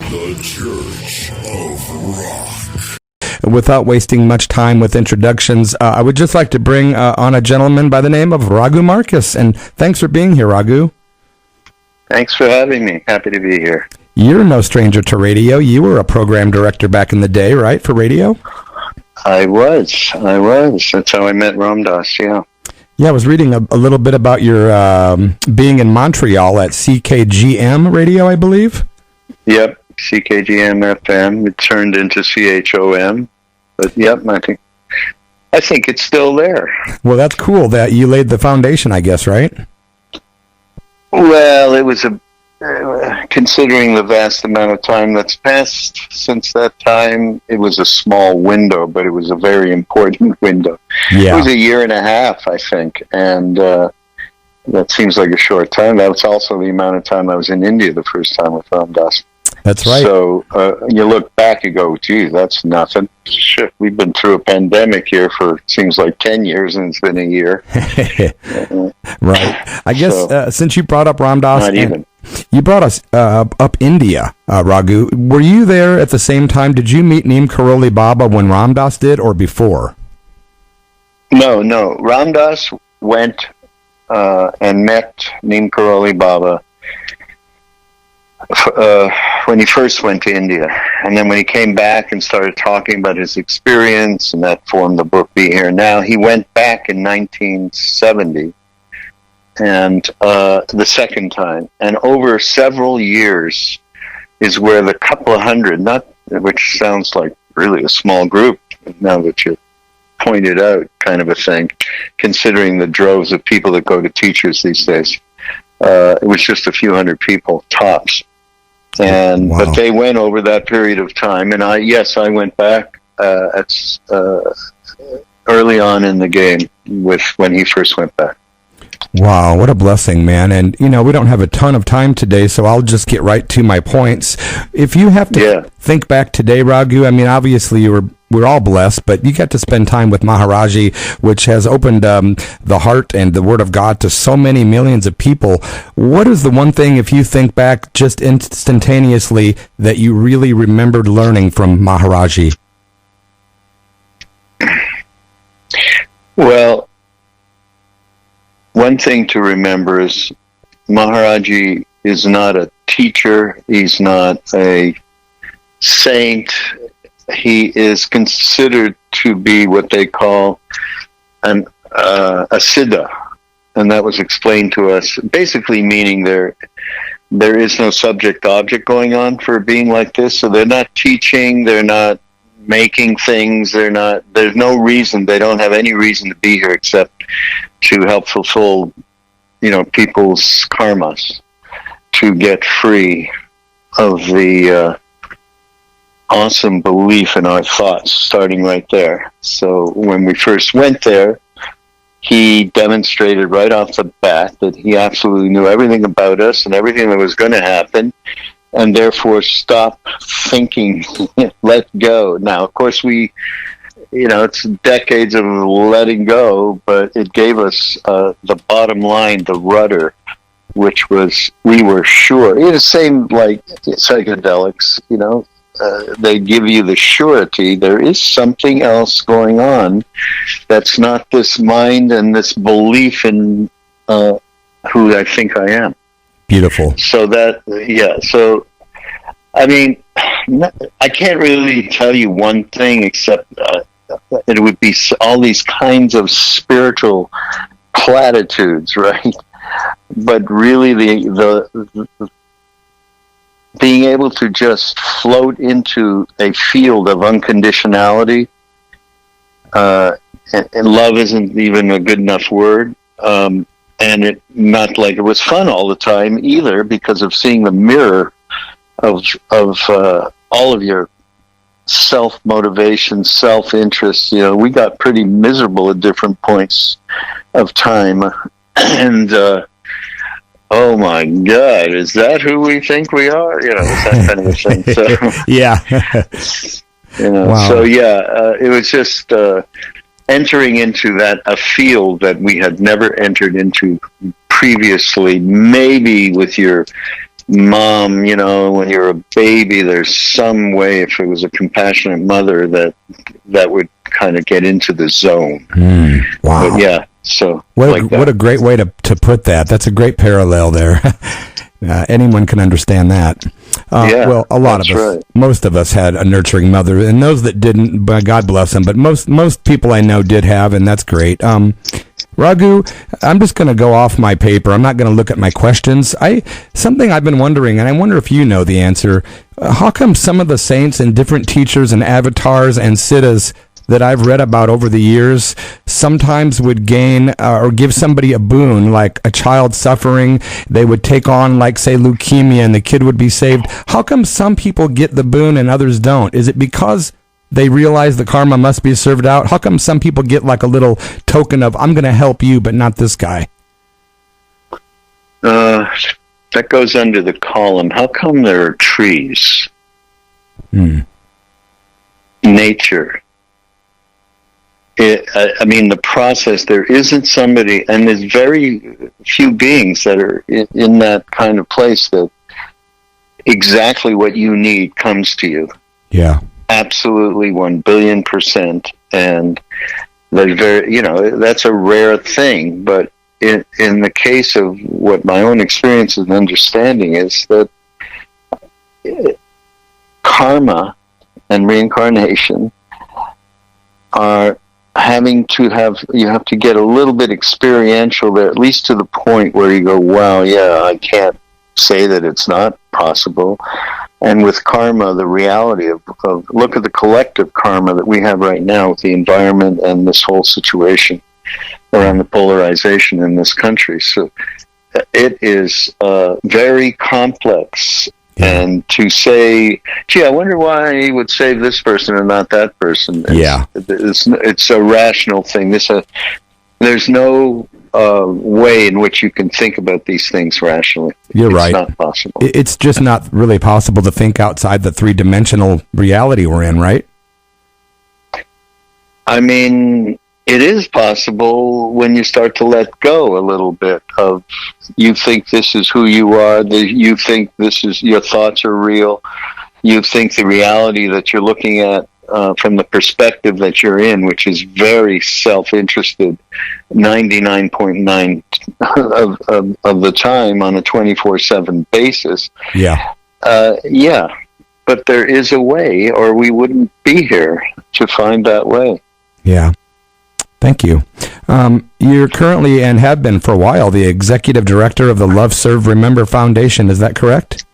The Church of Rock. Without wasting much time with introductions, I would just like to bring on a gentleman by the name of RAGHU Markus. And thanks for being here, RAGHU. Thanks for having me. Happy to be here. You're no stranger to radio. You were a program director back in the day, right, for radio? I was. That's how I met Ramdas, yeah. Yeah, I was reading a little bit about your being in Montreal at CKGM Radio, I believe. Yep, CKGM FM. It turned into CHOM. But yep, I think it's still there. Well, that's cool that you laid the foundation, I guess, right? Well, it was considering the vast amount of time that's passed since that time, it was a small window, but it was a very important window. Yeah. It was a year and a half, I think, and that seems like a short time. That was also the amount of time I was in India the first time with Ramdas. That's right. So you look back and go, geez, that's nothing. Shit, we've been through a pandemic here for, seems like 10 years, and it's been a year. Right. I guess since you brought up Ramdas, not even. You brought us up India, RAGHU. Were you there at the same time? Did you meet Neem Karoli Baba when Ramdas did, or before? No. Ramdas went and met Neem Karoli Baba when he first went to India. And then when he came back and started talking about his experience, and that formed the book Be Here Now, he went back in 1970. And the second time, and over several years is where the couple of hundred, which sounds like really a small group now that you pointed out, kind of a thing, considering the droves of people that go to teachers these days. It was just a few hundred people tops, and wow. But they went over that period of time, and I went back early on in the game with when he first went back. Wow, what a blessing, man. And, we don't have a ton of time today, so I'll just get right to my points. If you have to think back today, RAGHU, I mean, obviously we're all blessed, but you got to spend time with Maharaji, which has opened the heart and the Word of God to so many millions of people. What is the one thing, if you think back just instantaneously, that you really remembered learning from Maharaji? Well, one thing to remember is Maharaji is not a teacher. He's not a saint. He is considered to be what they call a siddha, and that was explained to us, basically meaning there is no subject-object going on for a being like this. So they're not teaching, they're not making things, there's no reason, they don't have any reason to be here except to help fulfill, people's karmas, to get free of the awesome belief in our thoughts, starting right there. So when we first went there, he demonstrated right off the bat that he absolutely knew everything about us and everything that was going to happen, and therefore stop thinking, let go. Now, of course, it's decades of letting go, but it gave us the bottom line, the rudder, which was, we were sure. It's the same like psychedelics, they give you the surety there is something else going on that's not this mind and this belief in who I think I am. Beautiful. So so I mean, I can't really tell you one thing except it would be all these kinds of spiritual platitudes, right? But really the being able to just float into a field of unconditionality, and love isn't even a good enough word, and it not like it was fun all the time either, because of seeing the mirror of all of your self-motivation, self-interest. We got pretty miserable at different points of time, and oh my God, is that who we think we are? It's that kind of a thing. So, yeah. Wow. So it was just entering into a field that we had never entered into previously, maybe with your mom, when you're a baby, there's some way, if it was a compassionate mother, that would kind of get into the zone. Wow. But yeah, so what a great way to put that. That's a great parallel there. Anyone can understand that. Well, a lot of us, most of us had a nurturing mother, and those that didn't, God bless them, but most people I know did have, and that's great. Raghu, I'm just going to go off my paper. I'm not going to look at my questions. Something I've been wondering, and I wonder if you know the answer. How come some of the saints and different teachers and avatars and siddhas that I've read about over the years sometimes would gain or give somebody a boon, like a child suffering, they would take on, like, say, leukemia, and the kid would be saved? How come some people get the boon and others don't? Is it because they realize the karma must be served out? How come some people get like a little token of, I'm going to help you, but not this guy? That goes under the column, how come there are trees? Nature. The process, there isn't somebody, and there's very few beings that are in that kind of place that exactly what you need comes to you. Yeah. Absolutely 1,000,000,000%. And that's a rare thing. But in the case of what my own experience and understanding is, that karma and reincarnation are you have to get a little bit experiential there, at least to the point where you go, wow, yeah, I can't say that it's not possible. And with karma, the reality of look at the collective karma that we have right now with the environment and this whole situation around the polarization in this country. So it is very complex. And to say, gee, I wonder why he would save this person and not that person. It's a rational thing. There's no way in which you can think about these things rationally. You're right. It's not possible. It's just not really possible to think outside the three-dimensional reality we're in, right? I mean, it is possible when you start to let go a little bit of, you think this is who you are, you think this is, your thoughts are real, you think the reality that you're looking at from the perspective that you're in, which is very self-interested 99.9 of the time on a 24/7 basis. Yeah. But there is a way, or we wouldn't be here to find that way. Yeah. Thank you. You're currently, and have been for a while, the executive director of the Love, Serve, Remember Foundation. Is that correct?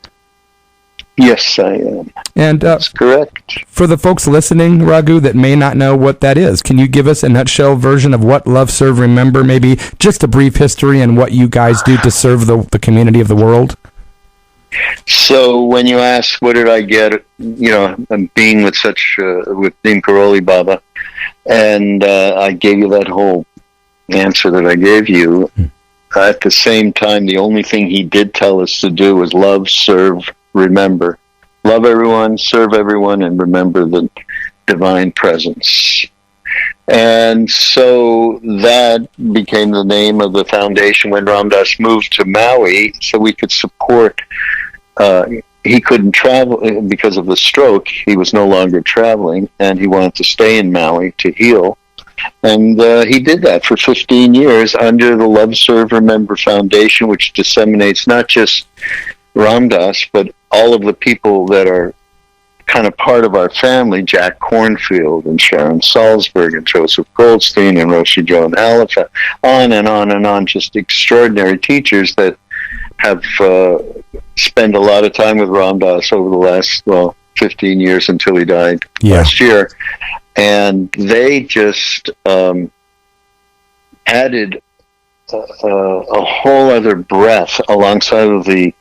Yes, I am. And that's correct. For the folks listening, Raghu, that may not know what that is, can you give us a nutshell version of what Love, Serve, Remember, maybe just a brief history and what you guys do to serve the community of the world? So when you ask, what did I get, I'm being with Neem Karoli Baba, and I gave you that whole answer that I gave you. At the same time, the only thing he did tell us to do was love, serve, remember. Love everyone, serve everyone, and remember the divine presence. And so that became the name of the foundation when Ramdas moved to Maui, so we could support. He couldn't travel because of the stroke. He was no longer traveling, and he wanted to stay in Maui to heal. And he did that for 15 years under the Love, Serve, Remember Foundation, which disseminates not just Ramdas, but all of the people that are kind of part of our family, Jack Kornfield and Sharon Salzberg and Joseph Goldstein and Roshi Joan Halifax, on and on and on, just extraordinary teachers that have spent a lot of time with Ramdas over the last, 15 years until he died last year. And they just added a whole other breath alongside of the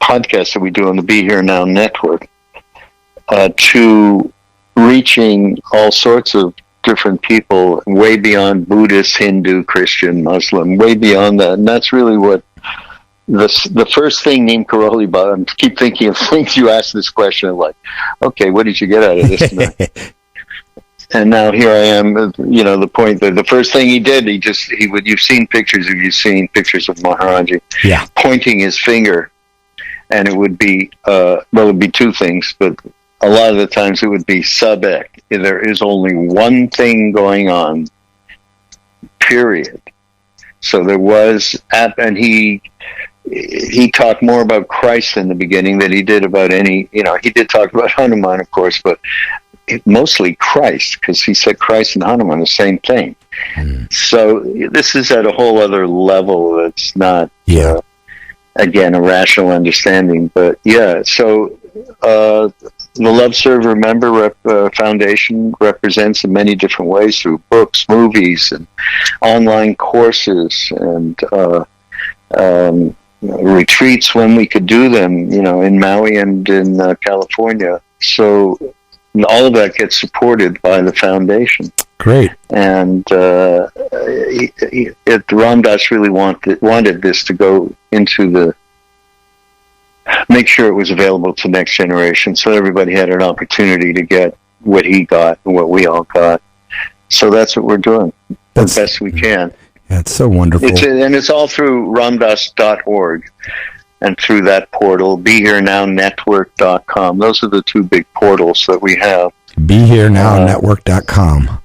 podcast that we do on the Be Here Now network to reaching all sorts of different people way beyond Buddhist, Hindu, Christian, Muslim, way beyond that. And that's really what the first thing Neem Karoli Baba, I keep thinking of things you asked this question of, like, okay, what did you get out of this tonight? And now here I am, the point that the first thing he did, you've seen pictures of Maharaji, pointing his finger and it would be, it would be two things, but a lot of the times it would be sub-ek. There is only one thing going on, period. So there was, and he talked more about Christ in the beginning than he did about any, he did talk about Hanuman, of course, but mostly Christ, because he said Christ and Hanuman the same thing. So this is at a whole other level. It's not, again, a rational understanding. But so the Love Serve Remember Foundation represents in many different ways through books, movies, and online courses, and retreats when we could do them, in Maui and in California. So all of that gets supported by the foundation. Great. And Ramdas really wanted this to go into make sure it was available to next generation, so everybody had an opportunity to get what he got and what we all got. So that's what we're doing the best we can. That's so wonderful. It's all through ramdas.org and through that portal, BeHereNowNetwork.com. Those are the two big portals that we have. BeHereNowNetwork.com.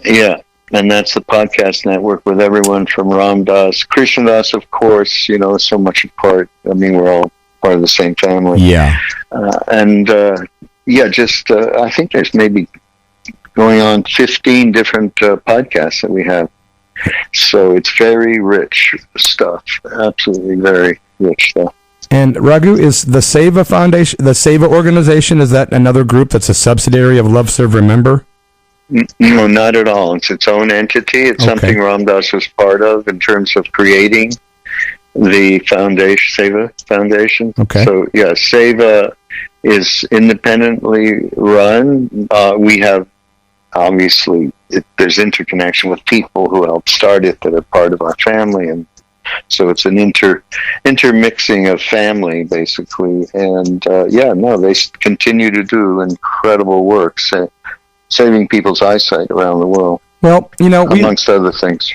Yeah, and that's the podcast network with everyone from Ramdas, Krishnadas, of course, so much apart. I mean, we're all part of the same family. Yeah. I think there's maybe going on 15 different podcasts that we have. So it's very rich stuff. Absolutely very rich stuff. And Raghu, is the SEVA Foundation, the SEVA organization, is that another group that's a subsidiary of Love Serve Remember? No, not at all. It's its own entity. It's something Ramdas was part of in terms of creating the foundation, SEVA Foundation. Okay. So, SEVA is independently run. We have, obviously, there's interconnection with people who helped start it that are part of our family, and so it's an intermixing of family, basically. And they continue to do incredible work, saving people's eyesight around the world. Well, amongst other things.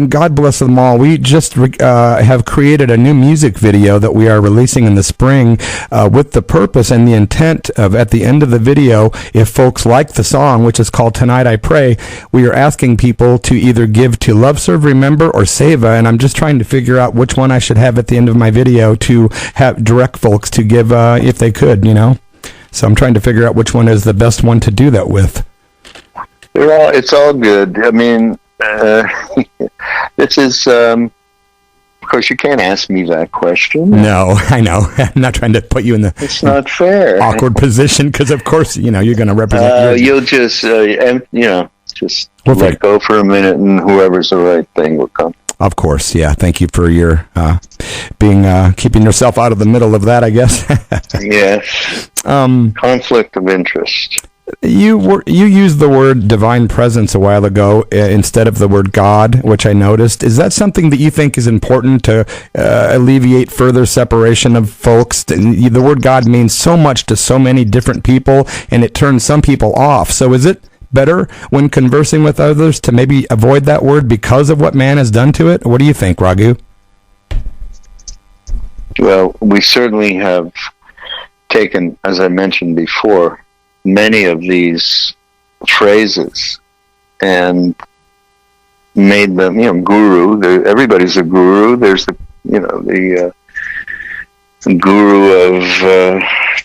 God bless them all. We just have created a new music video that we are releasing in the spring with the purpose and the intent of, at the end of the video, if folks like the song, which is called Tonight I Pray, we are asking people to either give to Love Serve Remember or SEVA, and I'm just trying to figure out which one I should have at the end of my video to have direct folks to give if they could, So I'm trying to figure out which one is the best one to do that with. It's all good. I mean, this is, of course, you can't ask me that question. No, I know. I'm not trying to put you in it's not fair. Awkward position, because, of course, you're going to represent you'll just, let go for a minute, and whoever's the right thing will come. Of course, yeah. Thank you for your keeping yourself out of the middle of that, I guess. Yes. Conflict of interest. You used the word divine presence a while ago instead of the word God, which I noticed. Is that something that you think is important to alleviate further separation of folks? The word God means so much to so many different people, and it turns some people off. So is it better when conversing with others to maybe avoid that word because of what man has done to it? What do you think, Raghu? Well, we certainly have taken, as I mentioned before, many of these phrases and made them, guru. Everybody's a guru. There's the guru of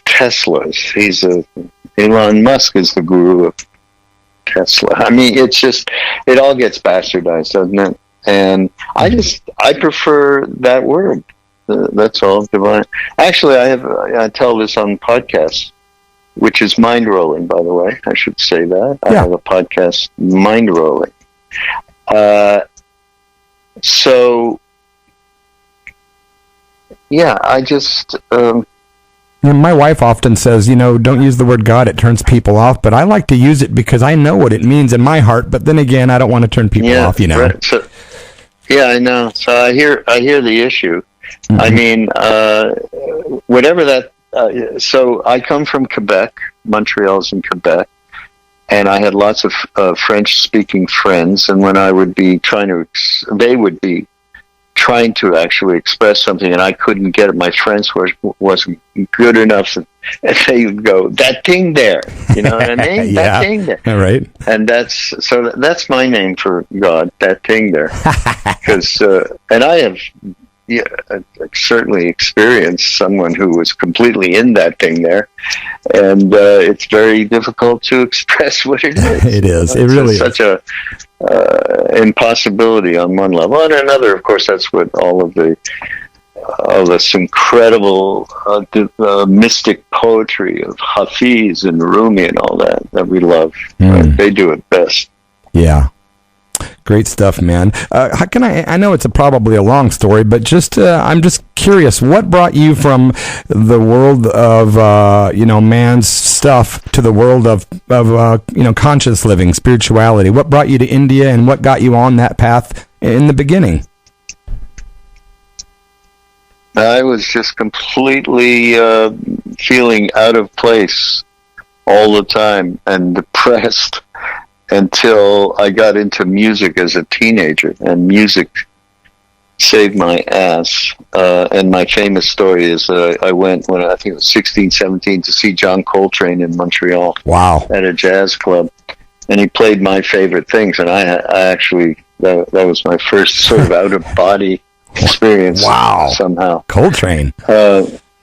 Tesla's. Elon Musk is the guru of Tesla. I mean, it all gets bastardized, doesn't it? And I prefer that word. That's all, divine. Actually, I tell this on podcasts, which is Mind Rolling, by the way. I should say that. I have a podcast, Mind Rolling. I just... my wife often says, don't use the word God, it turns people off, but I like to use it because I know what it means in my heart, but then again, I don't want to turn people off, Right. So, I know. So I hear the issue. Mm-hmm. I mean, whatever that... so I come from Quebec. Montreal's in Quebec, and I had lots of French-speaking friends. And when I would be they would be trying to actually express something, and I couldn't get it. My French wasn't good enough, and they would go, "That thing there," you know what I mean? Yeah. That thing there, right? And that's my name for God, that thing there, because and I have certainly experienced someone who was completely in that thing there, and it's very difficult to express what it is. It is. It really is such a impossibility on one level. On another, of course, that's what all of this incredible mystic poetry of Hafiz and Rumi and all that we love. Right? They do it best. Yeah. Great stuff, man. How can I know it's probably a long story, but I'm just curious, what brought you from the world of, man's stuff to the world of conscious living, spirituality? What brought you to India, and what got you on that path in the beginning? I was just completely feeling out of place all the time and depressed, until I got into music as a teenager, and music saved my ass. And my famous story is that I went when I think it was 16, 17 to see John Coltrane in Montreal. Wow. At a jazz club. And he played my favorite things, and I actually, that was my first sort of out-of-body experience. Wow. Somehow. Coltrane.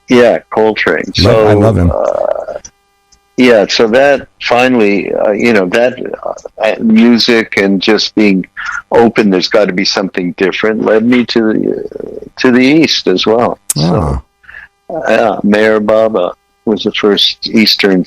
Yeah, Coltrane. So, I love him. Yeah, so that finally, music and just being open, there's got to be something different, led me to the East as well. Oh. So, Meher Baba was the first Eastern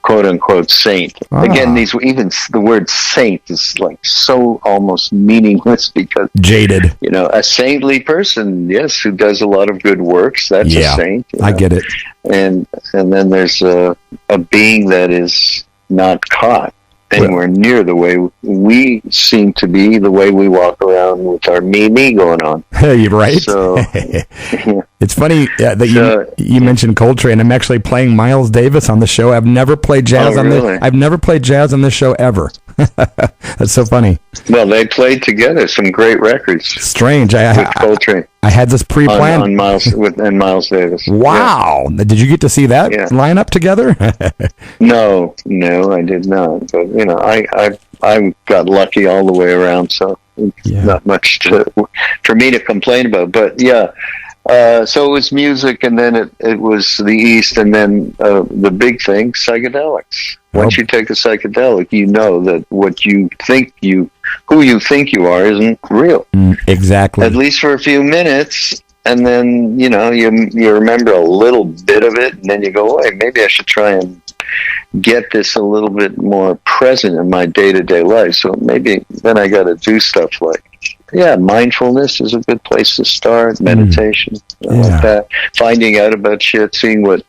quote-unquote saint. Again, even the word saint is like so almost meaningless, because jaded. A saintly person, yes, who does a lot of good works, that's a saint. I get it. And then there's a being that is not caught anywhere near the way we seem to be, the way we walk around with our me going on. You're right. So it's funny that you mentioned Coltrane. I'm actually playing Miles Davis on the show. I've never played jazz I've never played jazz on this show ever. That's so funny. Well, they played together some great records. Strange. With Coltrane. I had this pre-planned on Miles Davis. Wow! Yeah. Did you get to see that line up together? No, I did not. But I got lucky all the way around, so not much for me to complain about. But so it was music, and then it was the East, and then the big thing, psychedelics. Once you take a psychedelic, you know that who you think you are isn't real. Exactly. At least for a few minutes, and then you remember a little bit of it, and then you go, "Wait, maybe I should try and get this a little bit more present in my day-to-day life." So maybe then I got to do stuff like, mindfulness is a good place to start. Meditation, like that. Finding out about shit, seeing what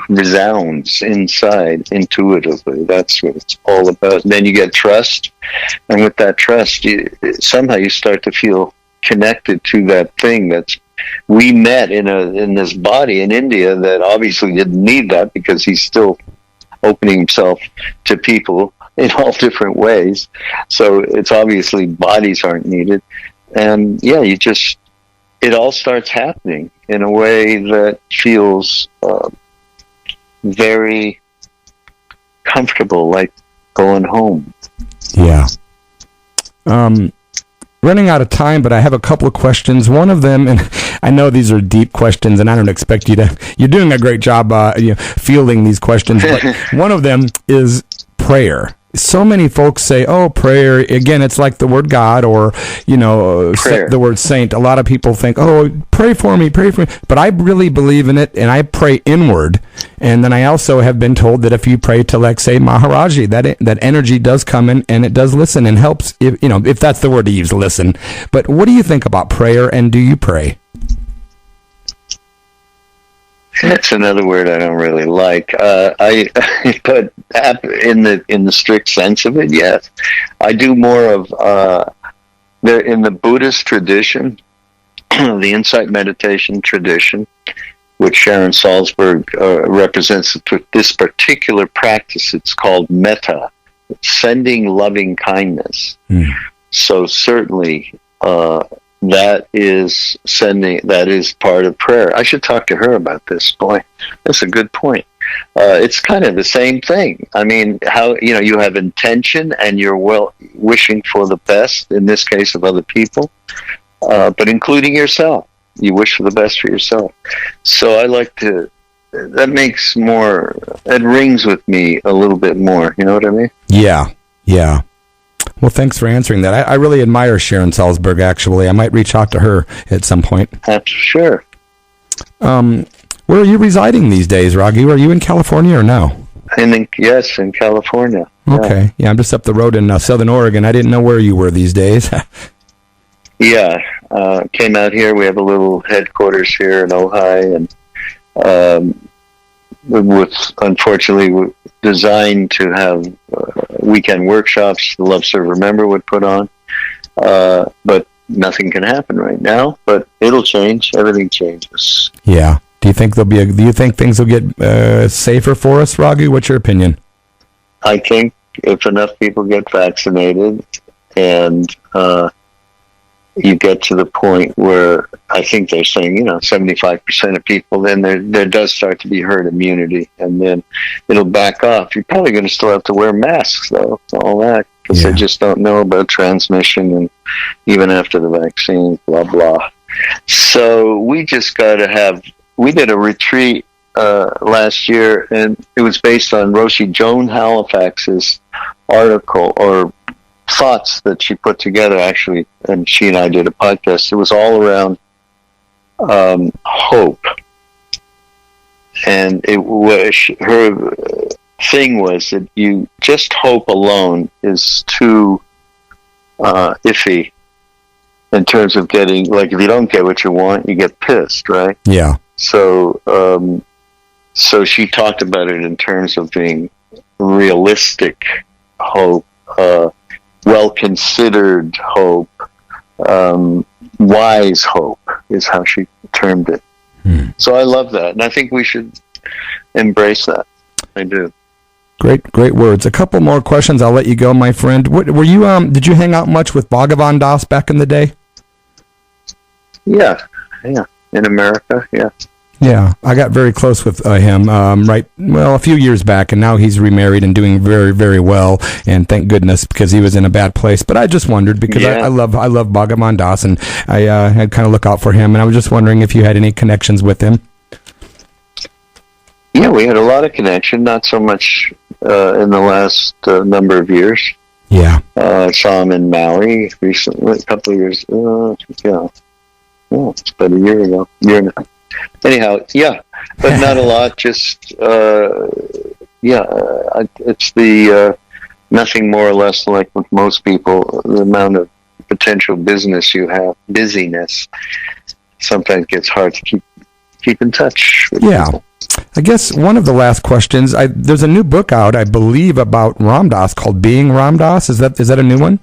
resounds inside intuitively. That's what it's all about. And then you get trust, and with that trust, somehow you start to feel connected to that thing that's. We met in this body in India that obviously didn't need that, because he's still opening himself to people in all different ways. So it's obviously bodies aren't needed. And it all starts happening in a way that feels very comfortable, like going home. Yeah. Running out of time, but I have a couple of questions. One of them, and I know these are deep questions, and I don't expect you to. You're doing a great job, fielding these questions. But one of them is prayer. So many folks say, prayer, again, it's like the word God, or, the word saint. A lot of people think, pray for me. But I really believe in it, and I pray inward. And then I also have been told that if you pray to, like, say, Maharaji, that energy does come in, and it does listen and helps, if that's the word to use, listen. But what do you think about prayer, and do you pray? That's another word I don't really like. But in the strict sense of it, yes, I do more of in the Buddhist tradition, the insight meditation tradition, which Sharon Salzberg represents this particular practice. It's called metta, sending loving kindness. So certainly, that is part of prayer. I should talk to her about this. Boy, that's a good point. It's kind of the same thing. I mean, how, you have intention and you're wishing for the best, in this case of other people, but including yourself. You wish for the best for yourself. So I like to, it rings with me a little bit more. You know what I mean? Yeah. Well, thanks for answering that. I really admire Sharon Salzberg, actually. I might reach out to her at some point. Sure. Where are you residing these days, Raghu? Are you in California or no? Yes, in California. Okay. Yeah, I'm just up the road in Southern Oregon. I didn't know where you were these days. Yeah. Came out here. We have a little headquarters here in Ojai, and unfortunately designed to have weekend workshops the Love Serve Remember would put on, but nothing can happen right now. But it'll change. Everything changes. Yeah. Do you think do you think things will get safer for us, Raghu? What's your opinion? I think if enough people get vaccinated and you get to the point where I think they're saying, 75% of people, then there does start to be herd immunity, and then it'll back off. You're probably going to still have to wear masks, though, all that, because they just don't know about transmission, and even after the vaccine, blah, blah. So we just got to we did a retreat last year, and it was based on Roshi Joan Halifax's article, or thoughts that she put together, actually, and she and I did a podcast. It was all around hope, and her thing was that you just hope alone is too iffy in terms of getting, like, if you don't get what you want, you get pissed, right? Yeah. So she talked about it in terms of being realistic hope, well-considered hope, wise hope is how she termed it. So I love that, and I think we should embrace that. I do. Great words. A couple more questions. I'll let you go, my friend. Were you? Did you hang out much with Bhagavan Das back in the day? Yeah. In America, yeah. Yeah, I got very close with him a few years back, and now he's remarried and doing very, very well, and thank goodness, because he was in a bad place. But I just wondered, because I love Bhagavan Das, and I had kind of look out for him, and I was just wondering if you had any connections with him. Yeah, we had a lot of connection, not so much in the last number of years. Yeah. I saw him in Maui recently, a couple of years, it's about a year ago, Anyhow, yeah, but not a lot. Just it's the nothing more or less like with most people. The amount of potential busyness sometimes gets hard to keep in touch with people. I guess one of the last questions. There's a new book out, I believe, about Ramdas called "Being Ramdas." Is that a new one?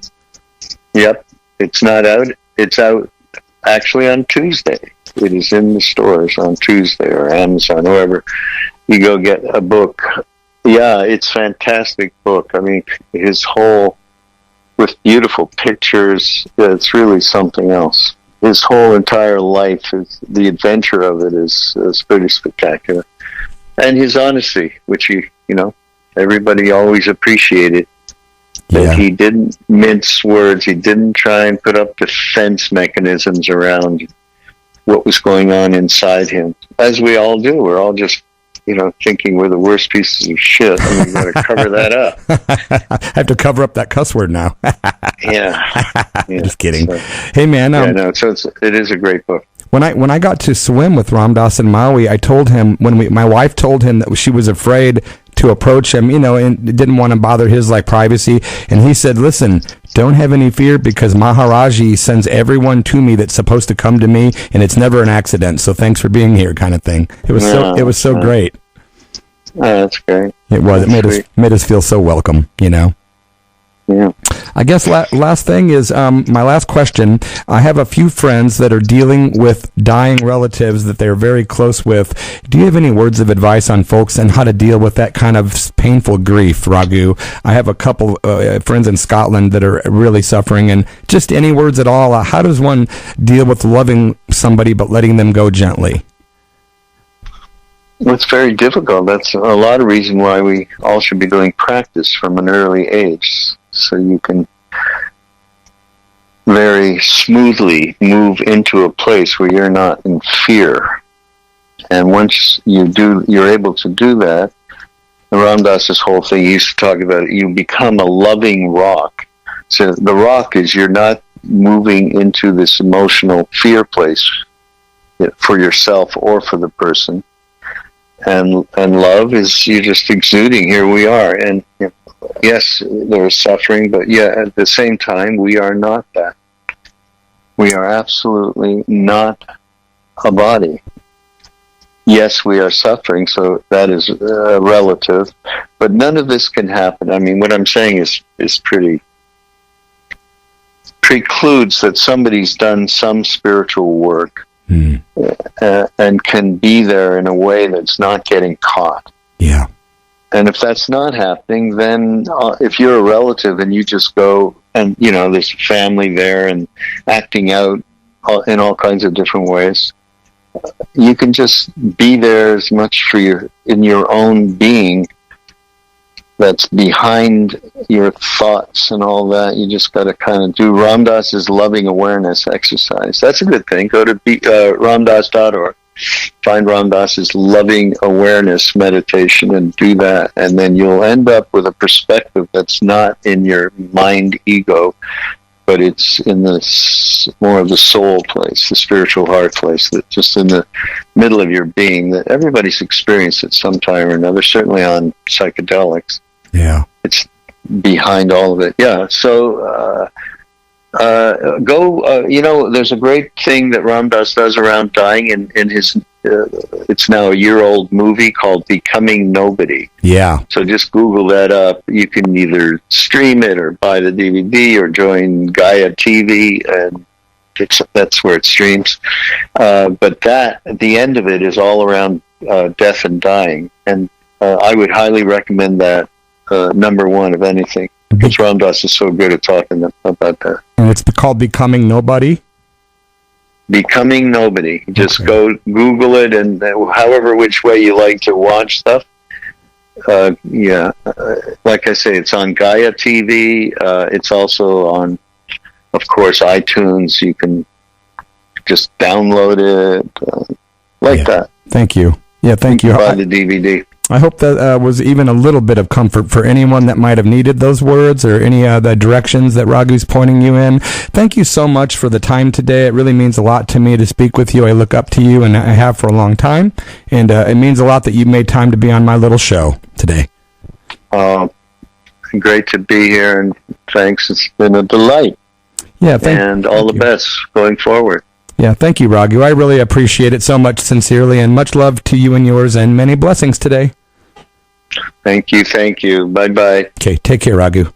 Yep, it's not out. It's out actually on Tuesday. It is in the stores on Tuesday, or Amazon, wherever you go get a book. Yeah, it's a fantastic book. I mean, his whole, with beautiful pictures, it's really something else. His whole entire life, the adventure of it is pretty spectacular. And his honesty, which everybody always appreciated. That he didn't mince words. He didn't try and put up defense mechanisms around what was going on inside him, as we all do. We're all just, thinking we're the worst pieces of shit, and we've got to cover that up. I have to cover up that cuss word now. Yeah. Just kidding. So, hey, man. So it is a great book. When I got to swim with Ramdas in Maui, I told him, my wife told him that she was afraid to approach him, and didn't want to bother his privacy. And he said, "Listen, don't have any fear, because Maharaji sends everyone to me that's supposed to come to me, and it's never an accident. So thanks for being here," kind of thing. It was so great. Oh, that's great. It was. It made us feel so welcome. Yeah. I guess last thing is my last question. I have a few friends that are dealing with dying relatives that they're very close with. Do you have any words of advice on folks and how to deal with that kind of painful grief, Raghu? I have a couple friends in Scotland that are really suffering, and just any words at all. How does one deal with loving somebody but letting them go gently? Well, it's very difficult. That's a lot of reason why we all should be doing practice from an early age, so you can very smoothly move into a place where you're not in fear. And once you're able to do that, Ramdas' whole thing, he used to talk about it, you become a loving rock. So the rock is you're not moving into this emotional fear place for yourself or for the person. And love is you just exuding, here we are. And yes, there is suffering, but at the same time, we are not that. We are absolutely not a body. Yes, we are suffering, so that is relative, but none of this can happen. I mean, what I'm saying is precludes that somebody's done some spiritual work and can be there in a way that's not getting caught. Yeah. And if that's not happening, then if you're a relative and you just go and, there's family there and acting out in all kinds of different ways, you can just be there as much in your own being that's behind your thoughts and all that. You just got to kind of do Ramdas' loving awareness exercise. That's a good thing. Go to ramdas.org. Find Ramdas' loving awareness meditation and do that. And then you'll end up with a perspective that's not in your mind ego, but it's in more of the soul place, the spiritual heart place, that just in the middle of your being, that everybody's experienced at some time or another, certainly on psychedelics. Yeah. It's behind all of it. Yeah. So there's a great thing that Ramdas does around dying in his, it's now a year-old movie called Becoming Nobody. Yeah. So just Google that up. You can either stream it or buy the DVD or join Gaia TV, and that's where it streams. But the end of it is all around death and dying. And I would highly recommend that number one of anything, because Ramdas is so good at talking about that. And it's called Becoming Nobody? Becoming Nobody. Just go Google it, and however which way you like to watch stuff. Like I say, it's on Gaia TV. It's also on, of course, iTunes. You can just download it that. Thank you. Yeah, thank you. Buy the DVD. I hope that was even a little bit of comfort for anyone that might have needed those words or any of the directions that Raghu's pointing you in. Thank you so much for the time today. It really means a lot to me to speak with you. I look up to you, and I have for a long time. And it means a lot that you made time to be on my little show today. Great to be here, and thanks. It's been a delight. Yeah, thank the best going forward. Yeah, thank you, Raghu. I really appreciate it so much, sincerely, and much love to you and yours, and many blessings today. Thank you. Bye-bye. Okay, take care, Raghu.